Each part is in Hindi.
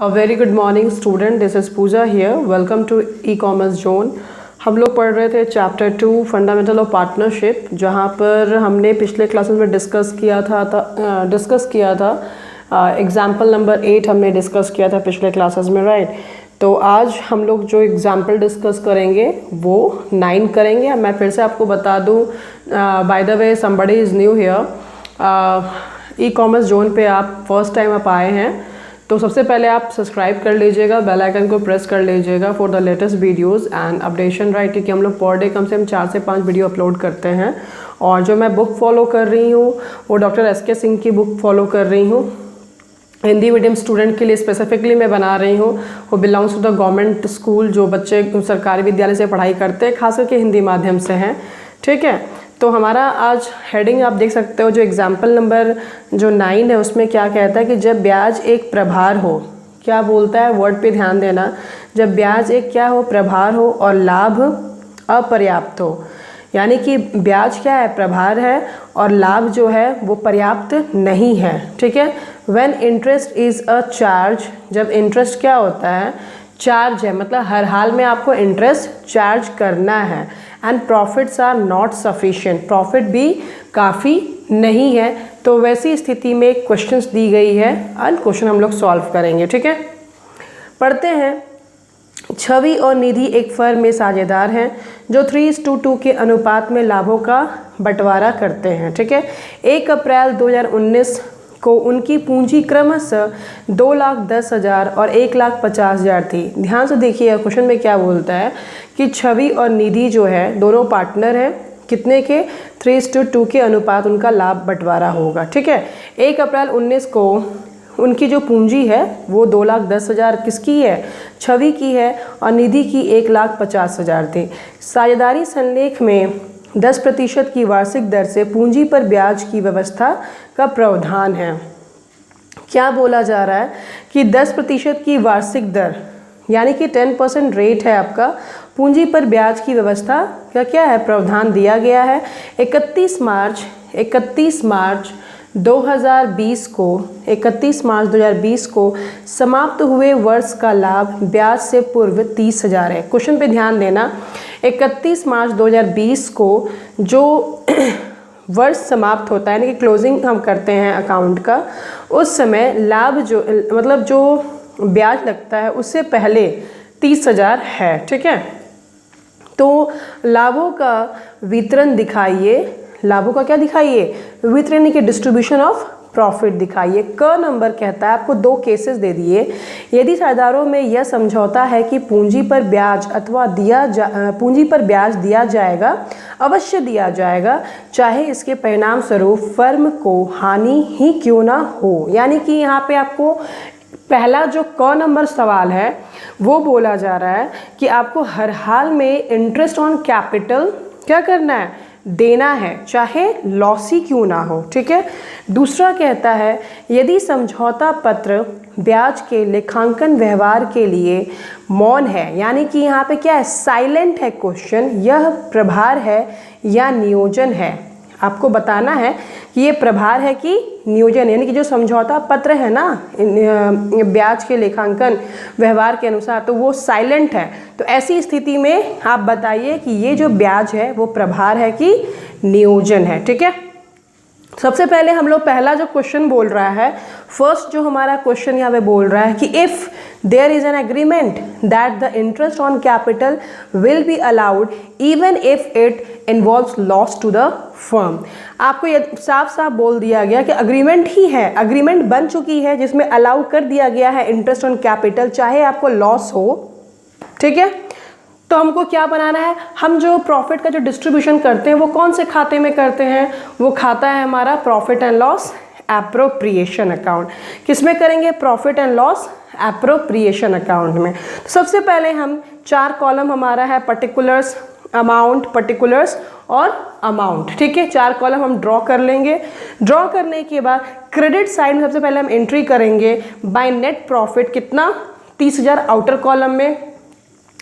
A very good morning student, this is Pooja here. Welcome to e-commerce zone. हम लोग पढ़ रहे थे चैप्टर 2 फंडामेंटल ऑफ पार्टनरशिप, जहाँ पर हमने पिछले क्लासेस में डिस्कस किया था एग्जाम्पल नंबर 8 हमने डिस्कस किया था पिछले क्लासेस में, राइट। तो आज हम लोग जो एग्जाम्पल डिस्कस करेंगे वो 9 करेंगे। मैं फिर से आपको बता दूँ, by the way somebody is new here, e-commerce zone पे आप फर्स्ट टाइम आप आए हैं तो सबसे पहले आप सब्सक्राइब कर लीजिएगा, बेल आइकन को प्रेस कर लीजिएगा for the latest videos and updation, right. क्योंकि हम लोग पर डे कम से कम 4 से 5 वीडियो अपलोड करते हैं। और जो मैं बुक फॉलो कर रही हूँ वो डॉक्टर एस.के. सिंह की बुक फॉलो कर रही हूँ। हिंदी मीडियम स्टूडेंट के लिए स्पेसिफिकली मैं बना रही हूँ। वो belongs to the government school, जो बच्चे सरकारी विद्यालय से पढ़ाई करते हैं, खास करके हिंदी माध्यम से हैं, ठीक है। तो हमारा आज हेडिंग आप देख सकते हो, जो एग्जाम्पल नंबर जो 9 है उसमें क्या कहता है कि जब ब्याज एक प्रभार हो, क्या बोलता है, वर्ड पे ध्यान देना, जब ब्याज एक क्या हो, प्रभार हो और लाभ अपर्याप्त हो। यानी कि ब्याज क्या है, प्रभार है और लाभ जो है वो पर्याप्त नहीं है, ठीक है। When interest is a charge, जब इंटरेस्ट क्या होता है, चार्ज है, मतलब हर हाल में आपको इंटरेस्ट चार्ज करना है। And profits are not sufficient, profit भी काफ़ी नहीं है। तो वैसी स्थिति में क्वेश्चंस दी गई है एंड क्वेश्चन हम लोग सॉल्व करेंगे, ठीक है। पढ़ते हैं। छवि और निधि एक फर्म में साझेदार हैं जो 3:2 के अनुपात में लाभों का बंटवारा करते हैं, ठीक है। 1 अप्रैल 2019 को उनकी पूंजी क्रमशः 2,10,000 और 1,50,000 थी। ध्यान से देखिए क्वेश्चन में क्या बोलता है कि छवि और निधि जो है दोनों पार्टनर हैं, कितने के, 3:2 के अनुपात उनका लाभ बंटवारा होगा, ठीक है। 1 अप्रैल 19 को उनकी जो पूंजी है वो 2,10,000 किसकी है, छवि की है, और निधि की 1,50,000 थी। साझेदारी संलेख में 10% की वार्षिक दर से पूंजी पर ब्याज की व्यवस्था का प्रावधान है। क्या बोला जा रहा है कि 10% की वार्षिक दर, यानी कि 10% रेट है आपका, पूंजी पर ब्याज की व्यवस्था का क्या है, प्रावधान दिया गया है। 31 मार्च 2020 को समाप्त हुए वर्ष का लाभ ब्याज से पूर्व 30,000 है। क्वेश्चन पे ध्यान देना, 31 मार्च 2020 को जो वर्ष समाप्त होता है, यानी कि क्लोजिंग हम करते हैं अकाउंट का, उस समय लाभ जो मतलब जो ब्याज लगता है उससे पहले 30,000 है, ठीक है। तो लाभों का वितरण दिखाइए, लाभों का क्या दिखाइए, वितरण की डिस्ट्रीब्यूशन ऑफ प्रॉफिट दिखाइए। क नंबर कहता है, आपको 2 केसेस दे दिए। यदि साझेदारों में यह समझौता है कि पूंजी पर ब्याज दिया जाएगा, अवश्य दिया जाएगा, चाहे इसके परिणाम स्वरूप फर्म को हानि ही क्यों ना हो। यानी कि यहाँ पे आपको पहला जो क नंबर सवाल है वो बोला जा रहा है कि आपको हर हाल में इंटरेस्ट ऑन कैपिटल क्या करना है, देना है, चाहे लॉस ही क्यों ना हो, ठीक है। दूसरा कहता है, यदि समझौता पत्र ब्याज के लेखांकन व्यवहार के लिए मौन है, यानी कि यहाँ पे क्या है, साइलेंट है क्वेश्चन, यह प्रभार है या नियोजन है। आपको बताना है कि ये प्रभार है कि नियोजन, यानी कि जो समझौता पत्र है ना ब्याज के लेखांकन व्यवहार के अनुसार, तो वो साइलेंट है। तो ऐसी स्थिति में आप बताइए कि ये जो ब्याज है वो प्रभार है कि नियोजन है, ठीक है। सबसे पहले हम लोग पहला जो क्वेश्चन बोल रहा है, फर्स्ट जो हमारा क्वेश्चन यहाँ पे बोल रहा है कि if there is an agreement that the interest on capital will be allowed even if it involves loss to the firm. आपको ये साफ साफ बोल दिया गया कि अग्रीमेंट ही है, अग्रीमेंट बन चुकी है जिसमें अलाउ कर दिया गया है इंटरेस्ट ऑन कैपिटल, चाहे आपको लॉस हो, ठीक है। तो हमको क्या बनाना है, हम जो प्रॉफिट का जो डिस्ट्रीब्यूशन करते हैं वो कौन से खाते में करते हैं, वो खाता है हमारा profit and loss appropriation account. किसमें करेंगे, profit and loss appropriation account में। तो सबसे पहले हम 4 कॉलम हमारा है, पर्टिकुलर्स, अमाउंट, पर्टिकुलर्स और अमाउंट, ठीक है। 4 कॉलम हम ड्रॉ कर लेंगे। ड्रॉ करने के बाद क्रेडिट साइड में सबसे पहले हम एंट्री करेंगे बाय नेट प्रॉफिट, कितना, 30,000 आउटर कॉलम में।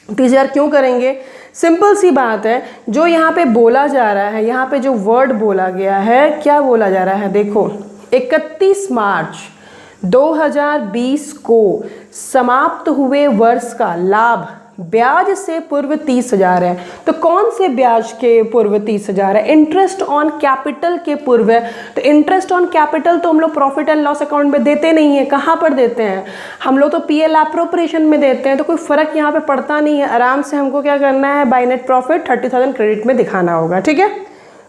30,000 क्यों करेंगे, सिंपल सी बात है, जो यहाँ पे बोला जा रहा है, यहाँ पे जो वर्ड बोला गया है, क्या बोला जा रहा है, देखो 31 मार्च 2020 को समाप्त हुए वर्ष का लाभ ब्याज से पूर्व 30,000 है। तो कौन से ब्याज के पूर्व 30,000 है? इंटरेस्ट ऑन कैपिटल के पूर्व है। तो इंटरेस्ट ऑन कैपिटल तो हम लोग प्रॉफिट एंड लॉस अकाउंट में देते नहीं है। कहाँ पर देते हैं हम लोग? तो पीएल एप्रोप्रिएशन में देते हैं। तो कोई फर्क यहाँ पे पड़ता नहीं है। आराम से हमको क्या करना है, बाय नेट प्रॉफिट 30,000 क्रेडिट में दिखाना होगा। ठीक है,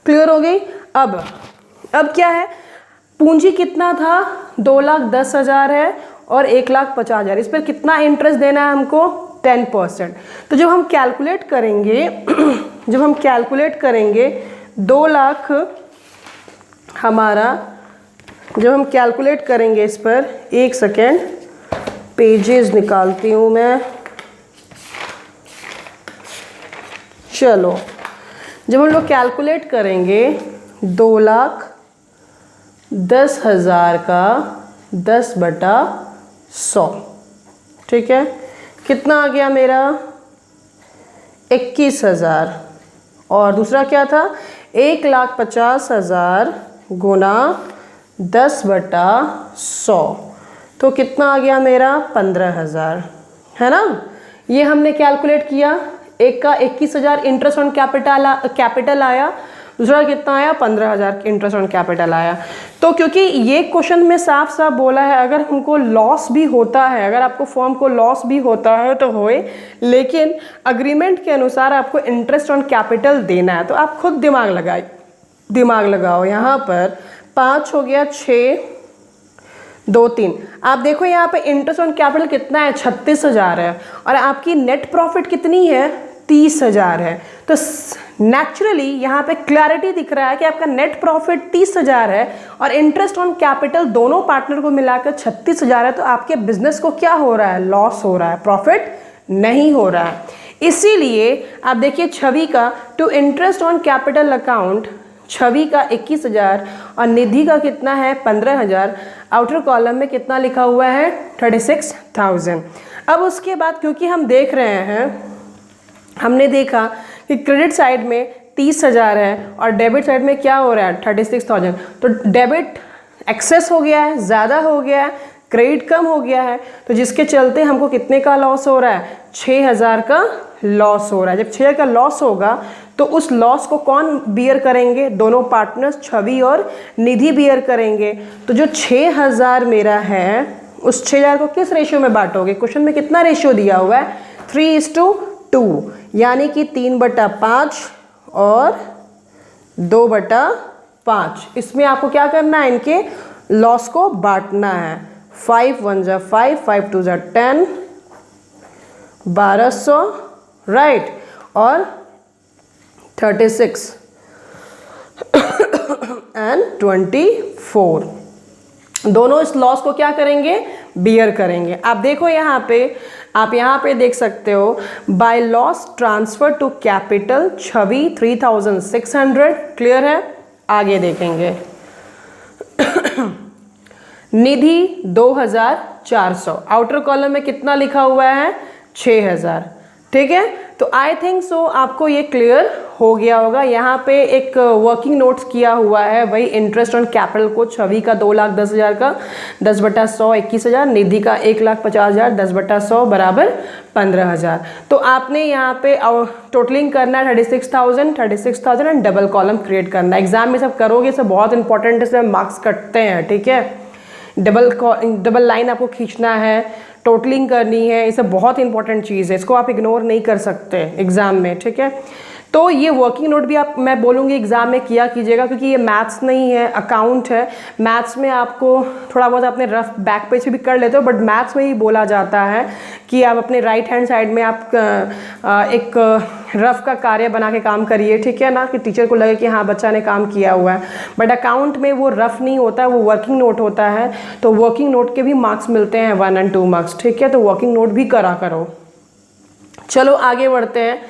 क्लियर हो गई। अब क्या है, पूंजी कितना था? 2,10,000 है और 1,50,000। इस पर कितना इंटरेस्ट देना है हमको? 10%। तो जब हम कैलकुलेट करेंगे 2 लाख हमारा, जब हम कैलकुलेट करेंगे इस पर, एक सेकेंड पेजेस निकालती हूँ मैं। चलो, जब हम लोग कैलकुलेट करेंगे 2,10,000 का 10/100, ठीक है, कितना आ गया मेरा? 21,000। और दूसरा क्या था? 1,50,000 गुना 10/100, तो कितना आ गया मेरा? 15,000, है ना। ये हमने कैलकुलेट किया। एक का 21,000 इंटरेस्ट ऑन कैपिटल आया, दूसरा कितना आया? 15,000 इंटरेस्ट ऑन कैपिटल आया। तो क्योंकि ये क्वेश्चन में साफ साफ बोला है, अगर हमको लॉस भी होता है, अगर आपको फर्म को लॉस भी होता है तो होए, लेकिन अग्रीमेंट के अनुसार आपको इंटरेस्ट ऑन कैपिटल देना है। तो आप खुद दिमाग लगाओ। यहाँ पर 5 हो गया, 6, 2, 3। आप देखो यहाँ पे इंटरेस्ट ऑन कैपिटल कितना है? 36,000 है। और आपकी नेट प्रॉफिट कितनी है? 30,000 है। तो नेचुरली यहाँ पे क्लैरिटी दिख रहा है कि आपका नेट प्रॉफिट 30,000 है और इंटरेस्ट ऑन कैपिटल दोनों पार्टनर को मिलाकर 36,000 है। तो आपके बिजनेस को क्या हो रहा है? लॉस हो रहा है, प्रॉफिट नहीं हो रहा है। इसीलिए आप देखिए छवि का to interest on capital account, Chhavi का 21,000 और निधि का कितना है? 15,000। आउटर कॉलम में कितना लिखा हुआ है? 36,000। अब उसके बाद क्योंकि हम देख रहे हैं, हमने देखा कि क्रेडिट साइड में 30,000 है और डेबिट साइड में क्या हो रहा है? 36,000। तो डेबिट एक्सेस हो गया है, ज़्यादा हो गया है, क्रेडिट कम हो गया है। तो जिसके चलते हमको कितने का लॉस हो रहा है? 6,000 का लॉस हो रहा है। जब 6,000 का लॉस होगा तो उस लॉस को कौन बियर करेंगे? दोनों पार्टनर्स छवि और निधि बियर करेंगे। तो जो 6,000 मेरा है, उस 6,000 को किस रेशियो में बांटोगे? क्वेश्चन में कितना रेशियो दिया हुआ है? 3:2, यानी कि 3/5 और 2/5। इसमें आपको क्या करना है? इनके लॉस को बांटना है। 5 1 जा 5, 5 2 जा 10, 1200, राइट, और 36 एंड 24, दोनों इस लॉस को क्या करेंगे? बियर करेंगे। आप देखो यहाँ पे देख सकते हो, by loss transfer to capital Chhavi 3,600, clear है। आगे देखेंगे निधि 2,400, आउटर कॉलम में कितना लिखा हुआ है? 6,000, ठीक है। तो आई थिंक सो आपको ये क्लियर हो गया होगा। यहाँ पे एक वर्किंग नोट्स किया हुआ है, वही इंटरेस्ट ऑन कैपिटल को छवि का 2,10,000 का 10/100 21,000, निधि का 1,50,000 10/100 बराबर 15,000। तो आपने यहाँ पे टोटलिंग करना है 36,000 एंड डबल कॉलम क्रिएट करना है। एग्जाम में सब करोगे, सब बहुत इंपॉर्टेंट है, इसमें मार्क्स कटते हैं, ठीक है। डबल लाइन आपको खींचना है, टोटलिंग करनी है, ये सब बहुत इंपॉर्टेंट चीज़ है, इसको आप इग्नोर नहीं कर सकते एग्ज़ाम में, ठीक है। तो ये वर्किंग नोट भी आप, मैं बोलूँगी एग्ज़ाम में किया कीजिएगा, क्योंकि ये मैथ्स नहीं है, अकाउंट है। मैथ्स में आपको थोड़ा बहुत अपने रफ बैक पेज पे भी कर लेते हो, बट मैथ्स में ही बोला जाता है कि आप अपने राइट हैंड साइड में आप एक रफ का कार्य बना के काम करिए, ठीक है ना, कि टीचर को लगे कि हाँ बच्चा ने काम किया हुआ है। बट अकाउंट में वो रफ नहीं होता है, वो वर्किंग नोट होता है। तो वर्किंग नोट के भी मार्क्स मिलते हैं 1 और 2 मार्क्स, ठीक है। तो वर्किंग नोट भी करा करो। चलो आगे बढ़ते हैं।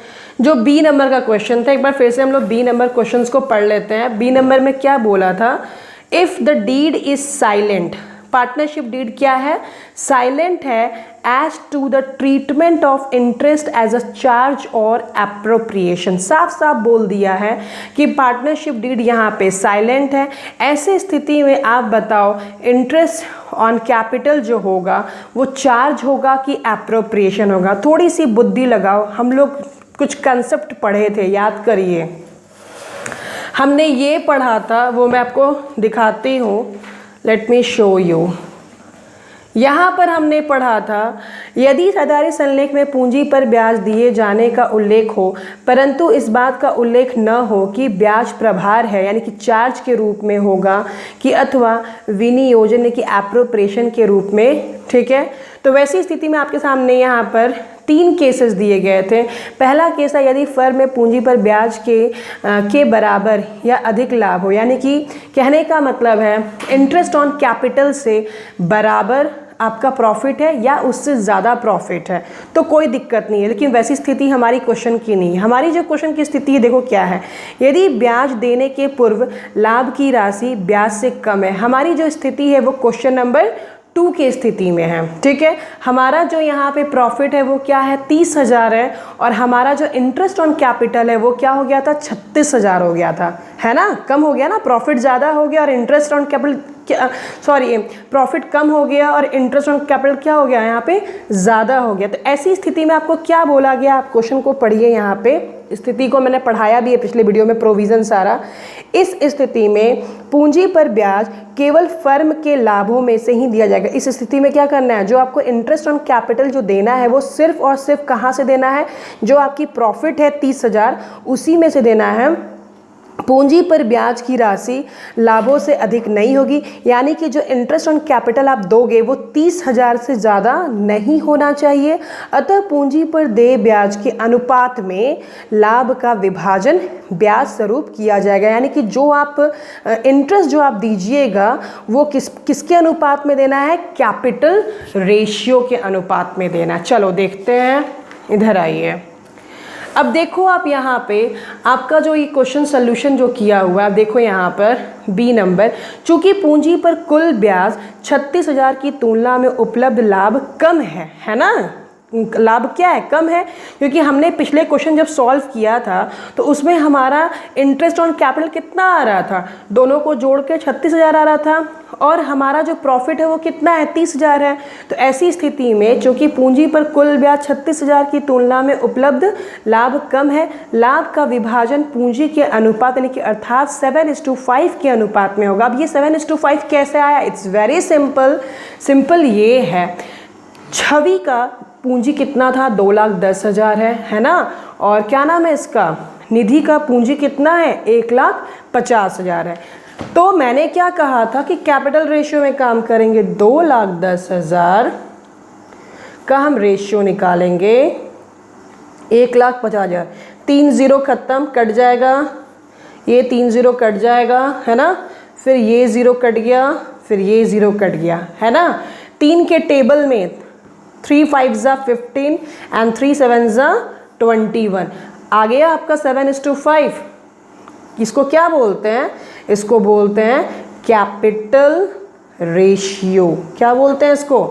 जो बी नंबर का क्वेश्चन था, एक बार फिर से हम लोग बी नंबर क्वेश्चंस को पढ़ लेते हैं। बी नंबर में क्या बोला था? If the deed is silent partnership deed क्या है? साइलेंट है as to the treatment of interest as a charge और एप्रोप्रिएशन। साफ साफ बोल दिया है कि पार्टनरशिप डीड यहाँ पे साइलेंट है। ऐसे स्थिति में आप बताओ इंटरेस्ट ऑन कैपिटल जो होगा वो चार्ज होगा कि एप्रोप्रिएशन होगा? थोड़ी सी बुद्धि लगाओ, हम लोग कुछ कंसेप्ट पढ़े थे, याद करिए। हमने ये पढ़ा था, वो मैं आपको दिखाती हूँ, लेट मी शो यू। यहाँ पर हमने पढ़ा था यदि आधारित संलेख में पूंजी पर ब्याज दिए जाने का उल्लेख हो परंतु इस बात का उल्लेख न हो कि ब्याज प्रभार है यानी कि चार्ज के रूप में होगा कि अथवा विनियोजन यानी कि एप्रोप्रिएशन के रूप में, ठीक है। तो वैसी स्थिति में आपके सामने यहाँ पर 3 केसेस दिए गए थे। पहला केस है यदि फर्म में पूंजी पर ब्याज के बराबर या अधिक लाभ हो, यानी कि कहने का मतलब है इंटरेस्ट ऑन कैपिटल से बराबर आपका प्रॉफिट है या उससे ज़्यादा प्रॉफिट है तो कोई दिक्कत नहीं है। लेकिन वैसी स्थिति हमारी क्वेश्चन की नहीं है। हमारी जो क्वेश्चन की स्थिति है देखो क्या है, यदि ब्याज देने के पूर्व लाभ की राशि ब्याज से कम है। हमारी जो स्थिति है वो क्वेश्चन नंबर 2 की स्थिति में है, ठीक है। हमारा जो यहाँ पे प्रॉफिट है वो क्या है? 30,000 है और हमारा जो इंटरेस्ट ऑन कैपिटल है वो क्या हो गया था? 36,000 हो गया था, है ना। कम हो गया ना, प्रॉफिट ज़्यादा हो गया और इंटरेस्ट ऑन कैपिटल प्रॉफिट कम हो गया और इंटरेस्ट ऑन कैपिटल क्या हो गया? यहाँ पे ज़्यादा हो गया। तो ऐसी स्थिति में आपको क्या बोला गया? आप क्वेश्चन को पढ़िए, यहाँ पे स्थिति को मैंने पढ़ाया भी है पिछले वीडियो में, प्रोविज़न सारा। इस स्थिति में पूंजी पर ब्याज केवल फर्म के लाभों में से ही दिया जाएगा। इस स्थिति में क्या करना है? जो आपको इंटरेस्ट ऑन कैपिटल जो देना है वो सिर्फ और सिर्फ कहाँ से देना है? जो आपकी प्रॉफिट है 30,000 उसी में से देना है। पूंजी पर ब्याज की राशि लाभों से अधिक नहीं होगी, यानी कि जो इंटरेस्ट ऑन कैपिटल आप दोगे वो 30,000 से ज़्यादा नहीं होना चाहिए। अतः पूंजी पर देय ब्याज के अनुपात में लाभ का विभाजन ब्याज स्वरूप किया जाएगा। यानी कि जो आप इंटरेस्ट जो आप दीजिएगा वो किसके अनुपात में देना है? कैपिटल रेशियो के अनुपात में देना है। चलो देखते हैं, इधर आइए। अब देखो आप यहाँ पे आपका जो ये क्वेश्चन सोल्यूशन जो किया हुआ है, देखो यहाँ पर बी नंबर, चूंकि पूंजी पर कुल ब्याज 36,000 की तुलना में उपलब्ध लाभ कम है ना। लाभ क्या है? कम है, क्योंकि हमने पिछले क्वेश्चन जब सॉल्व किया था तो उसमें हमारा इंटरेस्ट ऑन कैपिटल कितना आ रहा था? दोनों को जोड़ के 36,000 आ रहा था और हमारा जो प्रॉफिट है वो कितना है? 30,000 है। तो ऐसी स्थिति में चूंकि पूंजी पर कुल ब्याज 36,000 की तुलना में उपलब्ध लाभ कम है, लाभ का विभाजन पूंजी के अनुपात यानी कि अर्थात 7:5 के अनुपात में होगा। अब ये 7:5 कैसे आया? इट्स वेरी सिंपल ये है, छवि का पूंजी कितना था? 2,10,000 है ना। और क्या नाम है इसका? निधि का पूंजी कितना है? 1,50,000 है। तो मैंने क्या कहा था कि कैपिटल रेशियो में काम करेंगे। 2,10,000 का हम रेशियो निकालेंगे 1,50,000। 3 0 खत्म, कट जाएगा, ये 3 0 कट जाएगा, है ना। फिर ये 0 कट गया, फिर ये 0 कट गया, है ना। 3 के टेबल में 3 5 15 एंड 3 7 21 आ गया आपका 7:5। इसको क्या बोलते हैं? इसको बोलते हैं कैपिटल रेशियो। क्या बोलते हैं इसको?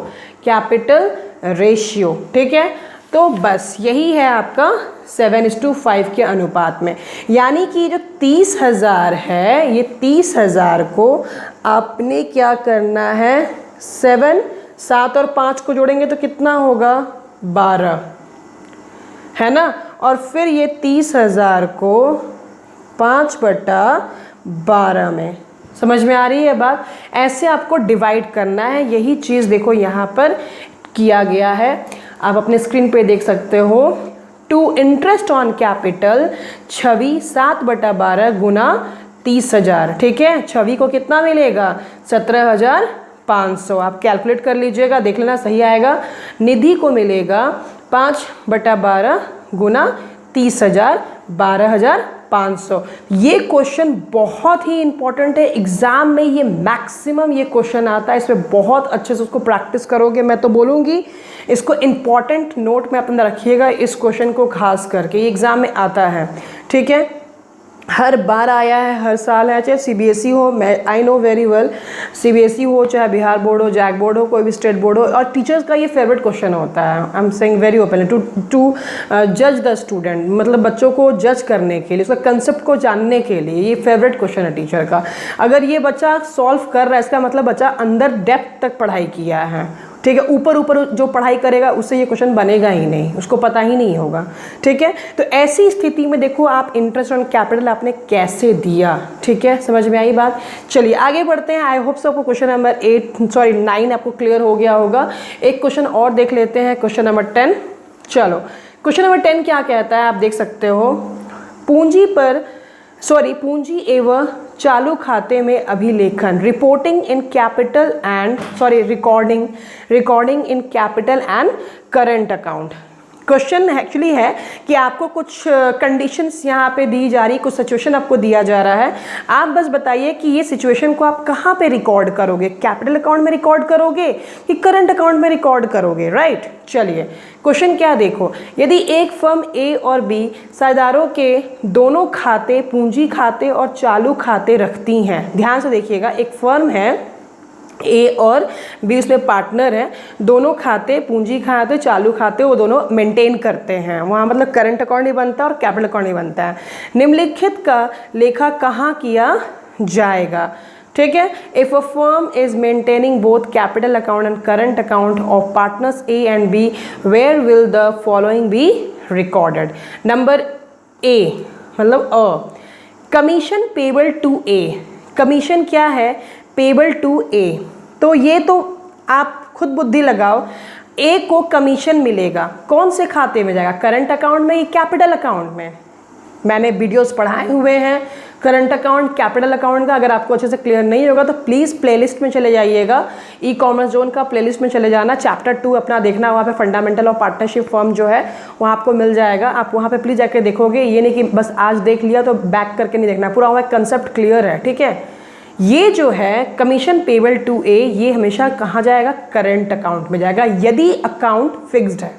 कैपिटल रेशियो, ठीक है। तो बस यही है आपका 7:5 के अनुपात में। यानी कि जो 30,000 है, ये 30,000 को आपने क्या करना है? 7 और 5 को जोड़ेंगे तो कितना होगा? 12, है ना। और फिर ये 30,000 को 5/12 में, समझ में आ रही है बात? ऐसे आपको डिवाइड करना है। यही चीज़ देखो यहाँ पर किया गया है, आप अपने स्क्रीन पे देख सकते हो। टू इंटरेस्ट ऑन कैपिटल छवि 7/12 गुना 30,000, ठीक है। छवि को कितना मिलेगा? 17,500। आप कैलकुलेट कर लीजिएगा, देख लेना सही आएगा। निधि को मिलेगा 5/12 गुना 30,000, 12,500। ये क्वेश्चन बहुत ही इंपॉर्टेंट है, एग्जाम में ये मैक्सिमम ये क्वेश्चन आता है। इसमें बहुत अच्छे से उसको प्रैक्टिस करोगे, मैं तो बोलूँगी इसको इंपॉर्टेंट नोट में अपना रखिएगा। इस क्वेश्चन को खास करके ये एग्जाम में आता है, ठीक है। हर बार आया है, हर साल है, चाहे सीबीएसई हो, मैं I know very well, CBSE हो चाहे बिहार बोर्ड हो, जैक बोर्ड हो, कोई भी स्टेट बोर्ड हो, और टीचर्स का ये फेवरेट क्वेश्चन होता है। I am saying very openly to जज द स्टूडेंट, मतलब बच्चों को जज करने के लिए, उसका कंसेप्ट को जानने के लिए ये फेवरेट क्वेश्चन है टीचर का। अगर ये बच्चा सॉल्व कर रहा है, इसका मतलब बच्चा अंदर डेप्थ तक पढ़ाई किया है, ठीक है। ऊपर ऊपर जो पढ़ाई करेगा उससे ये क्वेश्चन बनेगा ही नहीं, उसको पता ही नहीं होगा, ठीक है। तो ऐसी स्थिति में देखो आप इंटरेस्ट ऑन कैपिटल आपने कैसे दिया, ठीक है, समझ में आई बात। चलिए आगे बढ़ते हैं। आई होप सो आपको क्वेश्चन नंबर 9 आपको क्लियर हो गया होगा। एक क्वेश्चन और देख लेते हैं, क्वेश्चन नंबर 10। चलो क्वेश्चन नंबर 10 क्या कहता है, आप देख सकते हो। पूंजी एवं चालू खाते में अभिलेखन, reporting in capital and recording in capital and current account. Question actually है कि आपको कुछ कंडीशंस यहाँ पे दी जा रही, कुछ सिचुएशन आपको दिया जा रहा है। आप बस बताइए कि ये सिचुएशन को आप कहाँ पे रिकॉर्ड करोगे, कैपिटल अकाउंट में रिकॉर्ड करोगे कि करंट अकाउंट में रिकॉर्ड करोगे, राइट। चलिए क्वेश्चन क्या देखो, यदि एक फर्म ए और बी साझेदारों के दोनों खाते, पूंजी खाते और चालू खाते रखती हैं। ध्यान से देखिएगा, एक फर्म है ए और बी, उसमें पार्टनर है, दोनों खाते, पूंजी खाते, चालू खाते, वो दोनों मेंटेन करते हैं। वहाँ मतलब करंट अकाउंट नहीं बनता और कैपिटल अकाउंट नहीं बनता है। निम्नलिखित का लेखा कहाँ किया जाएगा, ठीक है। If a firm is maintaining both capital account and current account of partners A and B, where will the following be recorded. Number A मतलब commission payable to A. Commission क्या है, पेबल टू ए। तो ये तो आप खुद बुद्धि लगाओ, ए को कमीशन मिलेगा, कौन से खाते में जाएगा, करंट अकाउंट में या कैपिटल अकाउंट में। मैंने वीडियोस पढ़ाए हुए हैं करंट अकाउंट, कैपिटल अकाउंट का। अगर आपको अच्छे से क्लियर नहीं होगा तो प्लीज़ प्लेलिस्ट में चले जाइएगा, ई कॉमर्स जोन का प्लेलिस्ट में चले जाना, चैप्टर 2 अपना देखना, वहाँ पे फंडामेंटल ऑफ पार्टनरशिप फर्म जो है वहाँ आपको मिल जाएगा। आप वहाँ पे प्लीज़ जाके देखोगे, ये नहीं कि बस आज देख लिया तो बैक करके नहीं देखना, पूरा वहाँ कंसेप्ट क्लियर है, ठीक है। ये जो है कमीशन पेबल टू ए, ये हमेशा कहाँ जाएगा, करंट अकाउंट में जाएगा, यदि अकाउंट फिक्स्ड है,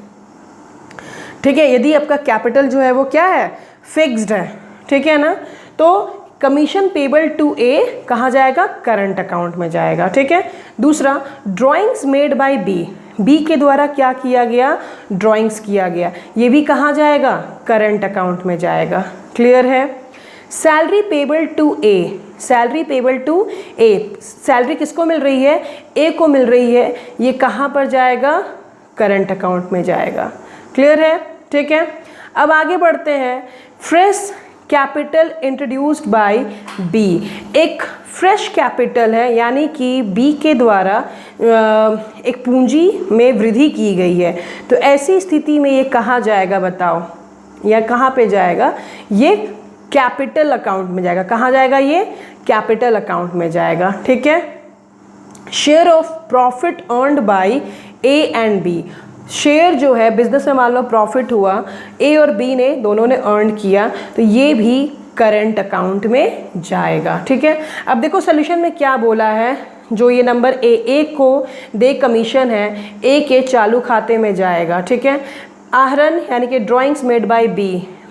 ठीक है। यदि आपका कैपिटल जो है वो क्या है, फिक्स्ड है, ठीक है ना। तो कमीशन पेबल टू ए कहाँ जाएगा, करंट अकाउंट में जाएगा, ठीक है। दूसरा, drawings made by B, B के द्वारा क्या किया गया, ड्राइंग्स किया गया, ये भी कहाँ जाएगा, करंट अकाउंट में जाएगा, क्लियर है। Salary payable to A, salary payable to A, salary किसको मिल रही है, ए को मिल रही है, ये कहाँ पर जाएगा, करंट अकाउंट में जाएगा, क्लियर है, ठीक है। अब आगे बढ़ते हैं। Fresh capital introduced by B, एक फ्रेश कैपिटल है, यानी कि बी के द्वारा एक पूंजी में वृद्धि की गई है। तो ऐसी स्थिति में ये कहाँ जाएगा बताओ, या कहाँ पे जाएगा, ये कैपिटल अकाउंट में जाएगा। कहाँ जाएगा, ये कैपिटल अकाउंट में जाएगा, ठीक है। Share of profit earned by A and B, share जो है बिजनेस में मान लो प्रॉफिट हुआ, ए और बी ने दोनों ने अर्न किया, तो ये भी करंट अकाउंट में जाएगा, ठीक है। अब देखो सोल्यूशन में क्या बोला है, जो ये नंबर ए को दे कमीशन है, ए के चालू खाते में जाएगा, ठीक है। आहरण यानी कि ड्राइंग्स मेड बाय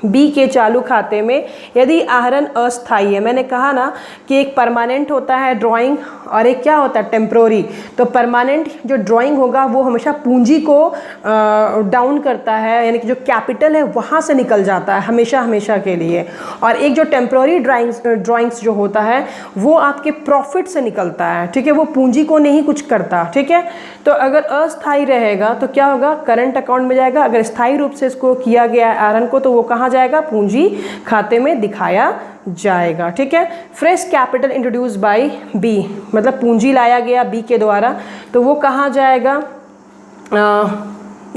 बी के चालू खाते में, यदि आहरण अस्थायी है, मैंने कहा ना कि एक परमानेंट होता है ड्राइंग और एक क्या होता है, टेम्प्रोरी। तो परमानेंट जो ड्राइंग होगा वो हमेशा पूंजी को डाउन करता है, यानी कि जो कैपिटल है वहाँ से निकल जाता है हमेशा के लिए। और एक जो टेम्प्रोरी ड्राइंग्स जो होता है वो आपके प्रॉफिट से निकलता है, ठीक है, वो पूंजी को नहीं कुछ करता, ठीक है। तो अगर अस्थायी रहेगा तो क्या होगा, करंट अकाउंट में जाएगा। अगर स्थायी रूप से इसको किया गया है आहरण को, तो वो कहाँ जाएगा, पूंजी खाते में दिखाया जाएगा, ठीक है। Fresh capital introduce by B, मतलब पूंजी लाया गया बी के द्वारा, तो वो कहाँ जाएगा,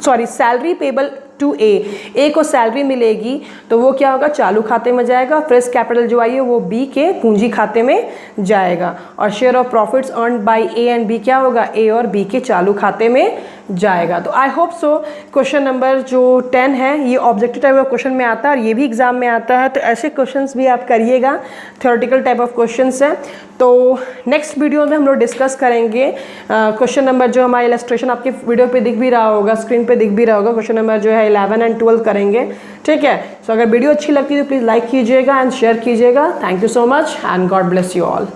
सैलरी पेबल टू ए को सैलरी मिलेगी, तो वो क्या होगा, चालू खाते में जाएगा। फ्रेश कैपिटल जो आई है वो बी के पूंजी खाते में जाएगा। और share of profits earned by A and B क्या होगा, ए और बी के चालू खाते में जाएगा। तो I hope so question number जो 10 है ये ऑब्जेक्टिव टाइप ऑफ क्वेश्चन में आता है और ये भी एग्जाम में आता है, तो ऐसे क्वेश्चंस भी आप करिएगा, थ्योरेटिकल टाइप ऑफ क्वेश्चंस हैं। तो नेक्स्ट वीडियो में हम लोग डिस्कस करेंगे क्वेश्चन नंबर, जो हमारा इलस्ट्रेशन आपके वीडियो पे दिख भी रहा होगा, स्क्रीन पे दिख भी रहा होगा, क्वेश्चन नंबर जो है 11 एंड 12 करेंगे, ठीक है। सो अगर वीडियो अच्छी लगती है तो प्लीज़ लाइक कीजिएगा एंड शेयर कीजिएगा। Thank you so much and God bless you all.